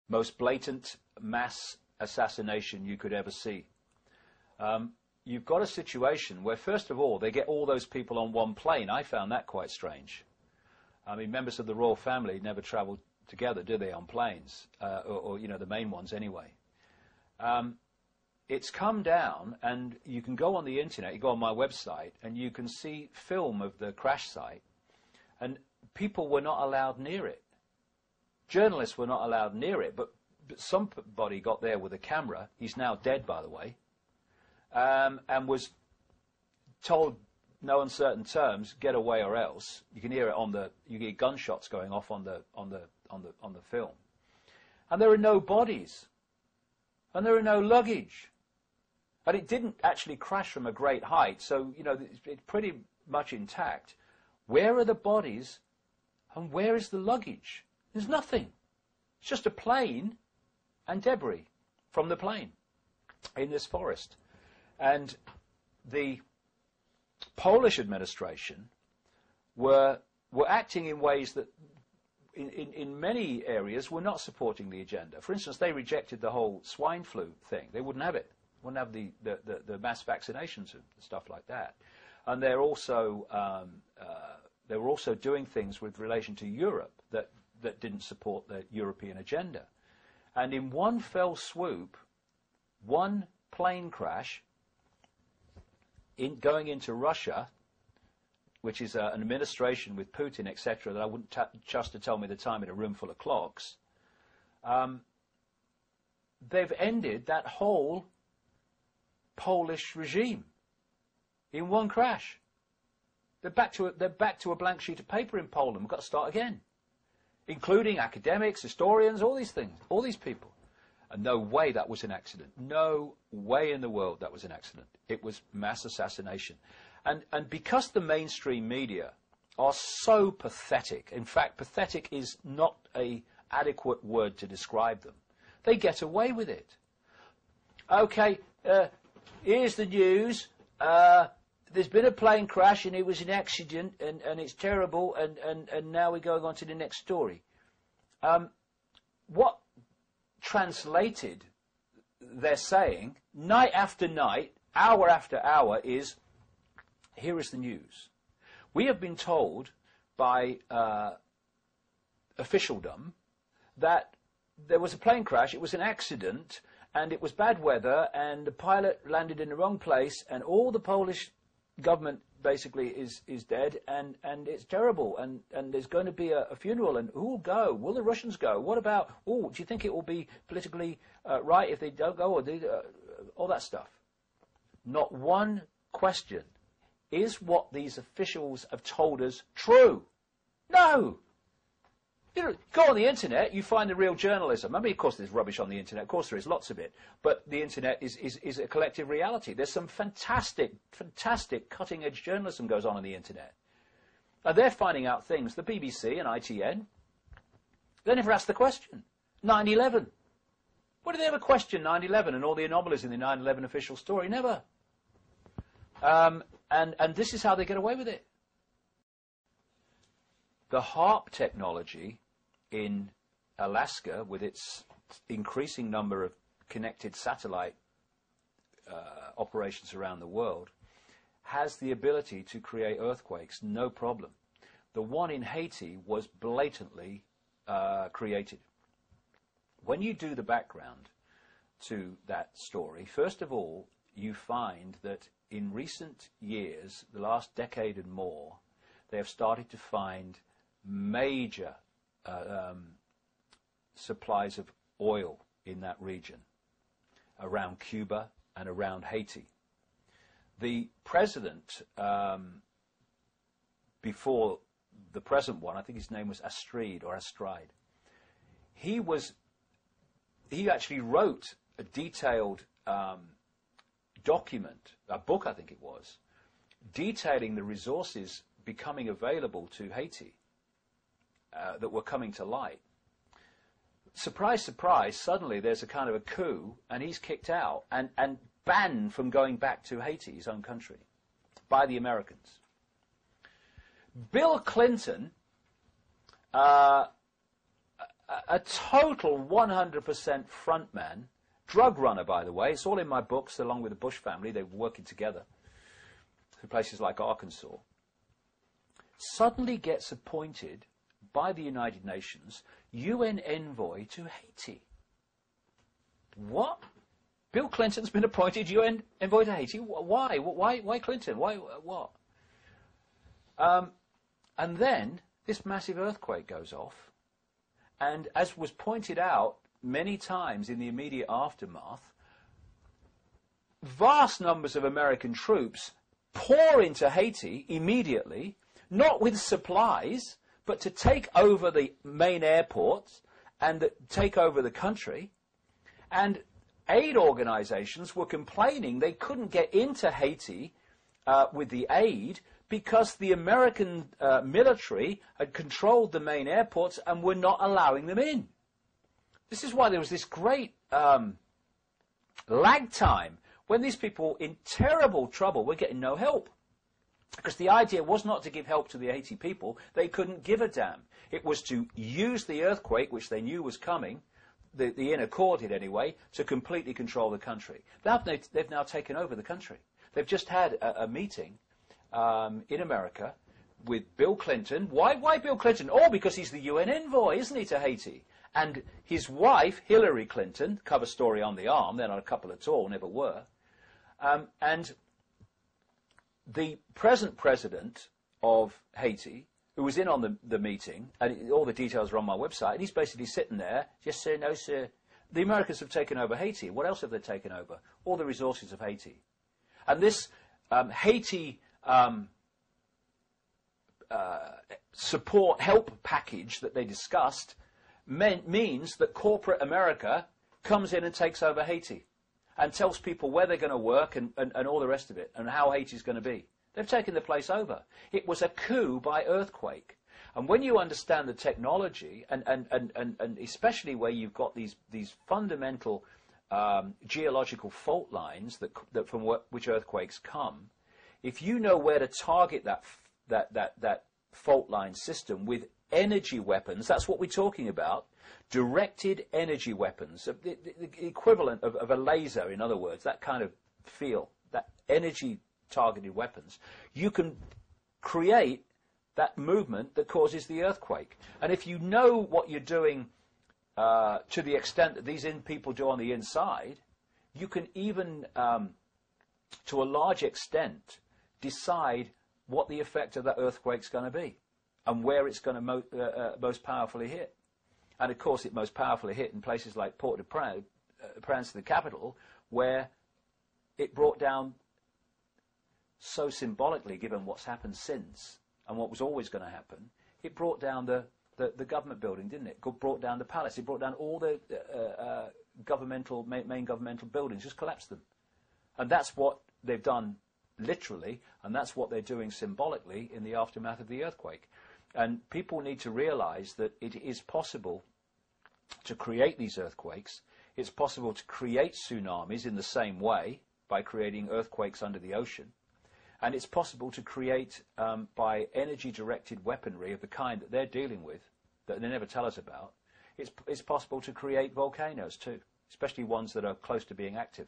most blatant mass assassination you could ever see. You've got a situation where, first of all, they get all those people on one plane. I found that quite strange. I mean, members of the royal family never travel together, do they, on planes? Or, you know, the main ones anyway. It's come down, and you can go on the internet, you go on my website, and you can see film of the crash site, and people were not allowed near it. Journalists were not allowed near it, but somebody got there with a camera. He's now dead, by the way. And was told, no uncertain terms, get away or else. You can hear it on the. You get gunshots going off on the film, and there are no bodies, and there are no luggage, and it didn't actually crash from a great height, so you know it's pretty much intact. Where are the bodies, and where is the luggage? There's nothing. It's just a plane and debris from the plane in this forest. And the Polish administration were acting in ways that in many areas were not supporting the agenda. For instance, they rejected the whole swine flu thing. They wouldn't have it. Wouldn't have the mass vaccinations and stuff like that. And they're also they were also doing things with relation to Europe that didn't support the European agenda. And in one fell swoop, one plane crash going into Russia, which is an administration with Putin, etc., that I wouldn't trust to tell me the time in a room full of clocks, they've ended that whole Polish regime in one crash. They're back to a blank sheet of paper in Poland. We've got to start again, including academics, historians, all these things, all these people. And no way that was an accident. No way in the world that was an accident. It was mass assassination. And because the mainstream media are so pathetic, in fact, pathetic is not an adequate word to describe them, they get away with it. Okay, here's the news. There's been a plane crash and it was an accident and it's terrible and now we're going on to the next story. What translated they're saying night after night, hour after hour is, here is the news. We have been told by officialdom that there was a plane crash, it was an accident, and it was bad weather, and the pilot landed in the wrong place, and all the Polish government basically is dead, and it's terrible, and there's going to be a funeral, and who will go? Will the Russians go? What about, do you think it will be politically right if they don't go, or all that stuff? Not one question. Is what these officials have told us true? No! You know, go on the internet, you find the real journalism. I mean, of course there's rubbish on the internet, of course there is, lots of it, but the internet is a collective reality. There's some fantastic cutting-edge journalism goes on the internet. And they're finding out things, the BBC and ITN, they never ask the question. 9/11. What did they ever question 9/11 and all the anomalies in the 9/11 official story? Never. And this is how they get away with it. The HARP technology in Alaska, with its increasing number of connected satellite operations around the world, has the ability to create earthquakes, no problem. The one in Haiti was blatantly created. When you do the background to that story, first of all, you find that in recent years, the last decade and more, they have started to find major supplies of oil in that region, around Cuba and around Haiti. The president, before the present one, I think his name was Astride, he actually wrote a detailed document, a book I think it was, detailing the resources becoming available to Haiti that were coming to light. Surprise, surprise, suddenly there's a kind of a coup and he's kicked out and banned from going back to Haiti, his own country, by the Americans. Bill Clinton, a total 100% frontman, drug runner, by the way. It's all in my books, along with the Bush family. They were working together in places like Arkansas. Suddenly gets appointed by the United Nations UN envoy to Haiti. What? Bill Clinton's been appointed UN envoy to Haiti? Why? Why Clinton? Why? What? And then this massive earthquake goes off, and as was pointed out many times in the immediate aftermath, vast numbers of American troops pour into Haiti immediately, not with supplies, but to take over the main airports and take over the country. And aid organizations were complaining they couldn't get into Haiti with the aid because the American military had controlled the main airports and were not allowing them in. This is why there was this great lag time when these people in terrible trouble were getting no help. Because the idea was not to give help to the Haiti people. They couldn't give a damn. It was to use the earthquake, which they knew was coming, the inner core did anyway, to completely control the country. They've now taken over the country. They've just had a meeting in America with Bill Clinton. Why Bill Clinton? Oh, because he's the UN envoy, isn't he, to Haiti? And his wife, Hillary Clinton, cover story on the arm, they're not a couple at all, never were. And the present president of Haiti, who was in on the meeting, and all the details are on my website, and he's basically sitting there, yes sir, no sir. The Americans have taken over Haiti. What else have they taken over? All the resources of Haiti. And this Haiti support, help package that they discussed means that corporate America comes in and takes over Haiti and tells people where they're going to work and all the rest of it and how Haiti's going to be. They've taken the place over. It was a coup by earthquake. And when you understand the technology, and especially where you've got these fundamental geological fault lines that from which earthquakes come, if you know where to target that fault line system with energy weapons, that's what we're talking about, directed energy weapons, the equivalent of a laser, in other words, that kind of feel, that energy targeted weapons, you can create that movement that causes the earthquake. And if you know what you're doing to the extent that these people do on the inside, you can even, to a large extent, decide what the effect of that earthquake's going to be and where it's going to most powerfully hit. And of course it most powerfully hit in places like Port-au-Prince, the capital, where it brought down, so symbolically given what's happened since and what was always going to happen, it brought down the government building, didn't it? It brought down the palace, it brought down all the main governmental buildings, just collapsed them. And that's what they've done literally, and that's what they're doing symbolically in the aftermath of the earthquake. And people need to realize that it is possible to create these earthquakes. It's possible to create tsunamis in the same way by creating earthquakes under the ocean. And it's possible to create, by energy-directed weaponry of the kind that they're dealing with, that they never tell us about, it's possible to create volcanoes too, especially ones that are close to being active.